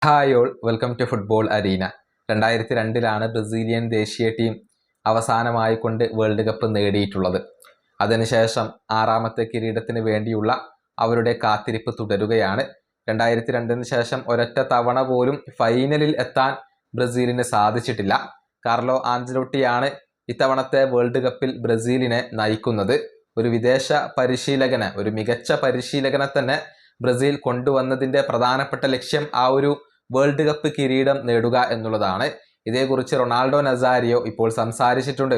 Hi all, welcome to football arena. 2002 Brazilian ദേശീയ team അവസാനമായി കൊണ്ട് വേൾഡ് കപ്പ് നേടിയിട്ടുള്ളത്. അതിനുശേഷം 6ാമത്തെ കിരീടത്തിന് വേണ്ടിയുള്ള അവരുടെ കാത്തിരിപ്പ് തുടരുകയാണ്. 2002 ശേഷം ഒരൊറ്റ തവണ പോലും ഫൈനലിൽ എത്താൻ ബ്രസീലിന് സാധിച്ചിട്ടില്ല. കാർലോ ആഞ്ചലോട്ടിയാണ് ഇത്തവണത്തെ വേൾഡ് കപ്പിൽ ബ്രസീലിനെ നയിക്കുന്നത്. ഒരു വിദേശ പരിശീലകനെ, ഒരു മികച്ച പരിശീലകനെ തന്നെ ബ്രസീൽ കൊണ്ടുവന്നതിൻ്റെ പ്രധാനപ്പെട്ട ലക്ഷ്യം ആ ഒരു വേൾഡ് കപ്പ് കിരീടം നേടുക എന്നുള്ളതാണ്. ഇതേക്കുറിച്ച് റൊണാൾഡോ നസാരിയോ ഇപ്പോൾ സംസാരിച്ചിട്ടുണ്ട്.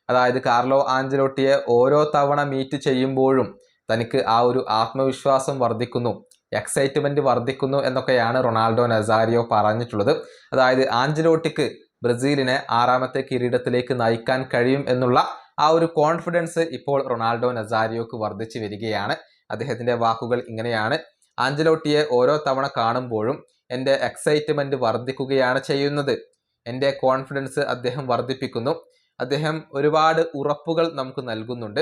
അതായത് കാർലോ ആഞ്ചലോട്ടിയെ ഓരോ തവണ മീറ്റ് ചെയ്യുമ്പോഴും തനിക്ക് ആ ഒരു ആത്മവിശ്വാസം വർദ്ധിക്കുന്നു, എക്സൈറ്റ്മെന്റ് വർദ്ധിക്കുന്നു എന്നൊക്കെയാണ് റൊണാൾഡോ നസാരിയോ പറഞ്ഞിട്ടുള്ളത്. അതായത് ആഞ്ചലോട്ടിക്ക് ബ്രസീലിനെ 6ാമത്തെ കിരീടത്തിലേക്ക് നയിക്കാൻ കഴിയും എന്നുള്ള ആ ഒരു കോൺഫിഡൻസ് ഇപ്പോൾ റൊണാൾഡോ നസാരിയോക്ക് വർദ്ധിച്ചു വരികയാണ്. അദ്ദേഹത്തിന്റെ വാക്കുകൾ ഇങ്ങനെയാണ്: ആഞ്ചലോട്ടിയെ ഓരോ തവണ കാണുമ്പോഴും എൻ്റെ എക്സൈറ്റ്മെന്റ് വർദ്ധിക്കുകയാണ് ചെയ്യുന്നത്. എൻ്റെ കോൺഫിഡൻസ് അദ്ദേഹം വർദ്ധിപ്പിക്കുന്നു. അദ്ദേഹം ഒരുപാട് ഉറപ്പുകൾ നമുക്ക് നൽകുന്നുണ്ട്.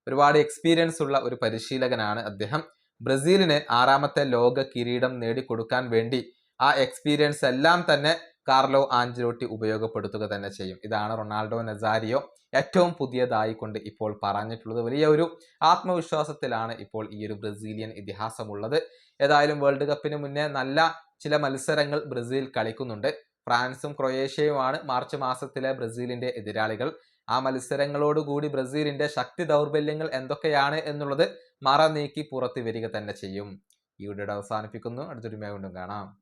ഒരുപാട് എക്സ്പീരിയൻസ് ഉള്ള ഒരു പരിശീലകനാണ് അദ്ദേഹം. ബ്രസീലിന് 6ാമത്തെ ലോക കിരീടം നേടിക്കൊടുക്കാൻ വേണ്ടി ആ എക്സ്പീരിയൻസ് എല്ലാം തന്നെ കാർലോ ആഞ്ചലോട്ടി ഉപയോഗപ്പെടുത്തുക തന്നെ ചെയ്യും. ഇതാണ് റൊണാൾഡോ നസാരിയോ ഏറ്റവും പുതിയതായി കൊണ്ട് ഇപ്പോൾ പറഞ്ഞിട്ടുള്ളത്. വലിയ ഒരു ആത്മവിശ്വാസത്തിലാണ് ഇപ്പോൾ ഈ ഒരു ബ്രസീലിയൻ ഇതിഹാസമുള്ളത്. ഏതായാലും വേൾഡ് കപ്പിന് മുന്നേ നല്ല ചില മത്സരങ്ങൾ ബ്രസീൽ കളിക്കുന്നുണ്ട്. ഫ്രാൻസും ക്രൊയേഷ്യയുമാണ് മാർച്ച് മാസത്തിലെ ബ്രസീലിന്റെ എതിരാളികൾ. ആ മത്സരങ്ങളോടുകൂടി ബ്രസീലിന്റെ ശക്തി ദൗർബല്യങ്ങൾ എന്തൊക്കെയാണ് എന്നുള്ളത് മറ നീക്കി പുറത്തു വരിക തന്നെ ചെയ്യും. ഈ വീഡിയോ അവസാനിപ്പിക്കുന്നു. അടുത്തൊരു വീണ്ടും കാണാം.